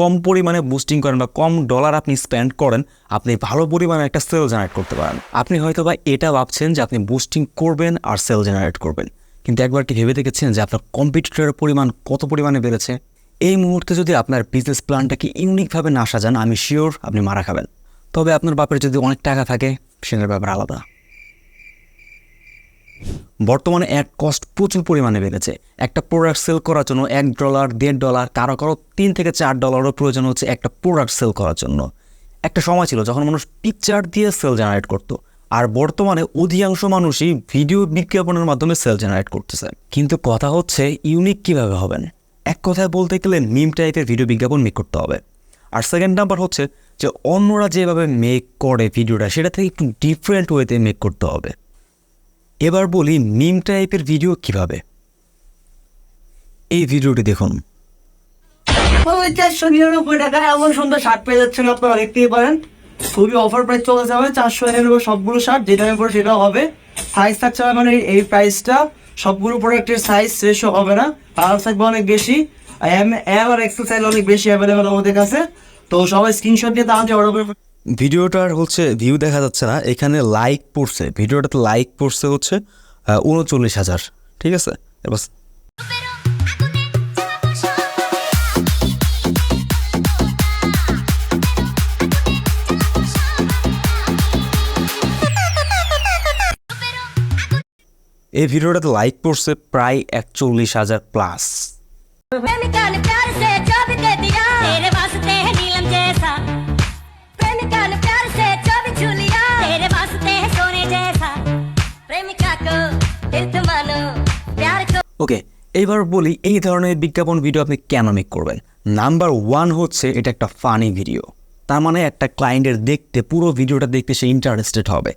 কম পরিমাণে বুস্টিং করেন বা কম ডলার আপনি স্পেন্ড করেন, আপনি ভালো পরিমাণে একটা সেল জেনারেট করতে পারেন। আপনি হয়তো বা এটা ভাবছেন যে আপনি বুস্টিং করবেন আর সেল জেনারেট করবেন, কিন্তু একবার কি ভেবে দেখেছেন যে আপনার কম্পিটিটরের পরিমাণ কত পরিমাণে বেড়েছে? এই মুহূর্তে যদি আপনার বিজনেস প্ল্যানটাকে ইউনিকভাবে না সাজান, আমি শিওর আপনি মারা খাবেন। তবে আপনার বাপের যদি অনেক টাকা থাকে, সেটার ব্যাপার আলাদা। বর্তমানে অ্যাড কস্ট প্রচুর পরিমাণে বেড়েছে। একটা প্রোডাক্ট সেল করার জন্য $1, $1.5, কারো $3 থেকে $4 প্রয়োজন হচ্ছে একটা প্রোডাক্ট সেল করার জন্য। একটা সময় ছিল যখন মানুষ পিকচার দিয়ে সেল জেনারেট করতো, আর বর্তমানে অধিকাংশ মানুষই ভিডিও বিজ্ঞাপনের মাধ্যমে সেল জেনারেট করতেছে। কিন্তু কথা হচ্ছে ইউনিক কিভাবে হবেন? এক কথায় বলতে গেলে মিম টাইপের ভিডিও বিজ্ঞাপন মেক করতে হবে। আর সেকেন্ড নাম্বার হচ্ছে যে অন্যরা যেভাবে মেক করে ভিডিওটা, সেটা থেকে একটু ডিফারেন্ট ওয়েতে মেক করতে হবে। এবার বলি মিম টাইপের ভিডিও কিভাবে। এই ভিডিওটি দেখুন। 499 টাকা এমন সুন্দর শার্ট পেয়ে যাচ্ছেন, আপনারা দেখতেই পারেন। খুবই অফার প্রাইস চলে যাবে, 499 সবগুলো শার্ট, যেটা পরে সেটাও হবে। সাইজ থাকছে মানে এই প্রাইসটা সবগুলো প্রোডাক্টের সাইজ রেশিও হবে না, আর থাকবে অনেক বেশি। এম আর এক্সেল সাইজ অনেক বেশি অ্যাভেলেবেল আমাদের কাছে। তো সবাই স্ক্রিনশট দিয়ে তাহলে অর্ডার করবে। ভিডিওটার হচ্ছে ভিউ দেখা যাচ্ছে না, এখানে লাইক পড়ছে, ভিডিওটাতে লাইক পড়ছে হচ্ছে 39,000। ঠিক আছে, এবার এই ভিডিওটাতে লাইক পড়ছে প্রায় 41,000 প্লাস। ওকে, এইবার বলি এই ধরনের বিজ্ঞাপন ভিডিও আপনি কেন মেক করবেন। নাম্বার 1 হচ্ছে এটা একটা ফানি ভিডিও, তার মানে একটা ক্লায়েন্টের দেখতে, পুরো ভিডিওটা দেখতে সে ইন্টারেস্টেড হবে।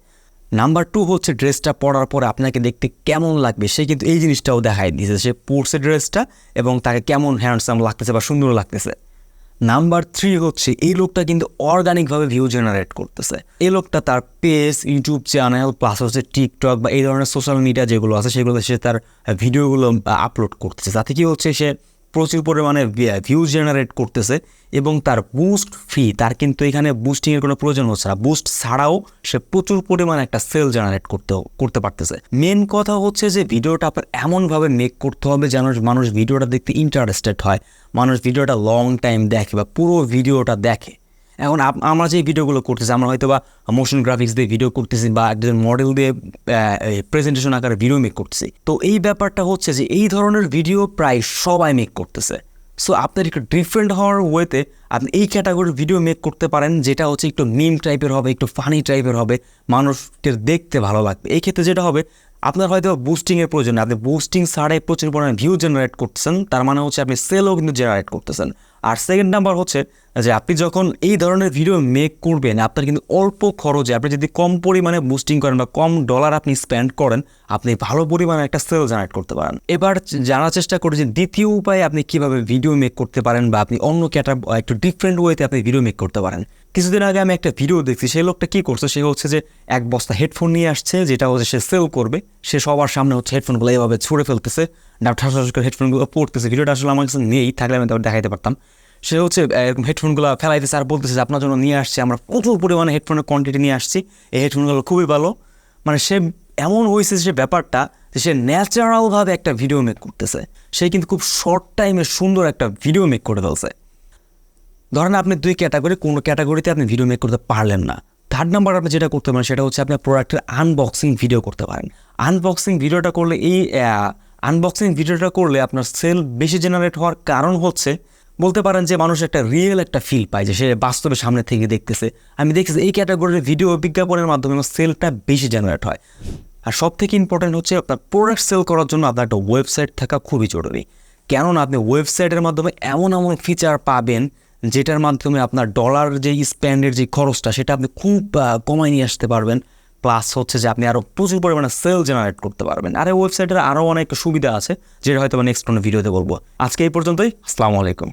নাম্বার 2 হচ্ছে ড্রেসটা পরার পরে আপনাকে দেখতে কেমন লাগবে, সে কিন্তু এই জিনিসটাও দেখায় দিয়েছে, সে পরছে ড্রেসটা এবং তাকে কেমন হ্যান্ডসাম লাগতেছে বা সুন্দর লাগতেছে। নাম্বার 3 হচ্ছে এই লোকটা কিন্তু অর্গানিকভাবে ভিউ জেনারেট করতেছে। এই লোকটা তার পেজ, ইউটিউব চ্যানেল, প্লাস হচ্ছে টিকটক বা এই ধরনের সোশ্যাল মিডিয়া যেগুলো আছে সেগুলোতে সে তার ভিডিওগুলো আপলোড করতেছে, যাতে কি হচ্ছে সে প্রচুর পরিমাণে ভিউ জেনারেট করতেছে এবং তার বুস্ট ফ্রি। তার কিন্তু এখানে বুস্টিংয়ের কোনো প্রয়োজন হচ্ছে না, বুস্ট ছাড়াও সে প্রচুর পরিমাণে একটা সেল জেনারেট করতে পারতেছে। মেন কথা হচ্ছে যে ভিডিওটা আপনার এমনভাবে মেক করতে হবে যেন মানুষ ভিডিওটা দেখতে ইন্টারেস্টেড হয়, মানুষ ভিডিওটা লং টাইম দেখে বা পুরো ভিডিওটা দেখে। এখন আমরা যে ভিডিওগুলো করতেছি, আমরা হয়তো বা মোশন গ্রাফিক্স দিয়ে ভিডিও করতেছি বা একজন মডেল দিয়ে প্রেজেন্টেশন আকারে ভিডিও মেক করতেছি। তো এই ব্যাপারটা হচ্ছে যে এই ধরনের ভিডিও প্রায় সবাই মেক করতেছে। সো আপনার একটু ডিফারেন্ট হওয়ার ওয়েতে আপনি এই ক্যাটাগরির ভিডিও মেক করতে পারেন, যেটা হচ্ছে একটু মিম টাইপের হবে, একটু ফানি টাইপের হবে, মানুষকে দেখতে ভালো লাগবে। এই ক্ষেত্রে যেটা হবে, আপনার হয়তো বুস্টিংয়ের প্রয়োজন, আপনি বুস্টিং ছাড়াই প্রচুর পরিমাণে ভিউ জেনারেট করতেছেন, তার মানে হচ্ছে আপনি সেলও কিন্তু জেনারেট করতেছেন। আর সেকেন্ড নাম্বার হচ্ছে যে আপনি যখন এই ধরনের ভিডিও মেক করবেন, আপনার কিন্তু অল্প খরচে, আপনি যদি কম পরিমাণে বুস্টিং করেন বা কম ডলার আপনি স্পেন্ড করেন, আপনি ভালো পরিমাণে একটা সেল জেনারেট করতে পারেন। এবার জানার চেষ্টা করি যে দ্বিতীয় উপায়ে আপনি কীভাবে ভিডিও মেক করতে পারেন বা আপনি অন্য একটু ডিফারেন্ট ওয়েতে আপনি ভিডিও মেক করতে পারেন। কিছুদিন আগে আমি একটা ভিডিও দেখছি, সেই লোকটা কী করছে, সে হচ্ছে যে এক বস্তা হেডফোন নিয়ে আসছে, যেটা হচ্ছে সে সেল করবে। সে সবার সামনে হচ্ছে হেডফোনগুলো এইভাবে ছুঁড়ে ফেলতেছে, ঠাস করে হেডফোনগুলো পড়তেছে। ভিডিওটা আসলে আমার কাছে নেই, থাকলে আমি তারপর দেখাইতে পারতাম। সে হচ্ছে এরকম হেডফোনগুলো ফেলাইতেছে আর বলতেছে যে আপনার জন্য নিয়ে আসছে, আমরা প্রচুর পরিমাণে হেডফোনের কোয়ান্টিটি নিয়ে আসছি, এই হেডফোনগুলো খুবই ভালো। মানে সে এমন হয়েছে সে ব্যাপারটা যে সে ন্যাচারালভাবে একটা ভিডিও মেক করতেছে, সে কিন্তু খুব শর্ট টাইমে সুন্দর একটা ভিডিও মেক করে ফেলছে। ধরেন আপনি দুই ক্যাটাগরি, কোনো ক্যাটাগরিতে আপনি ভিডিও মেক করতে পারলেন না, থার্ড নাম্বার আপনি যেটা করতে পারেন সেটা হচ্ছে আপনার প্রোডাক্টের আনবক্সিং ভিডিও করতে পারেন। আনবক্সিং ভিডিওটা করলে আপনার সেল বেশি জেনারেট হওয়ার কারণ হচ্ছে, বলতে পারেন যে মানুষ একটা রিয়েল একটা ফিল পায়, যে সে বাস্তবে সামনে থেকে দেখতেছে। আমি দেখতেছি এই ক্যাটাগরির ভিডিও বিজ্ঞাপনের মাধ্যমে সেলটা বেশি জেনারেট হয়। আর সব থেকে ইম্পর্টেন্ট হচ্ছে আপনার প্রোডাক্ট সেল করার জন্য আপনার একটা ওয়েবসাইট থাকা খুবই জরুরি, কেননা আপনি ওয়েবসাইটের মাধ্যমে এমন ফিচার পাবেন যেটার মাধ্যমে আপনার ডলার যে স্পেন্ডের যে খরচটা, সেটা আপনি খুব কমায় নিয়ে আসতে পারবেন। প্লাস হচ্ছে যে আপনি আরও প্রচুর পরিমাণে সেল জেনারেট করতে পারবেন। আর এই ওয়েবসাইটের আরও অনেক সুবিধা আছে, যেটা হয়তো নেক্সট কোনো ভিডিওতে বলবো। আজকে এই পর্যন্তই। আসসালামু আলাইকুম।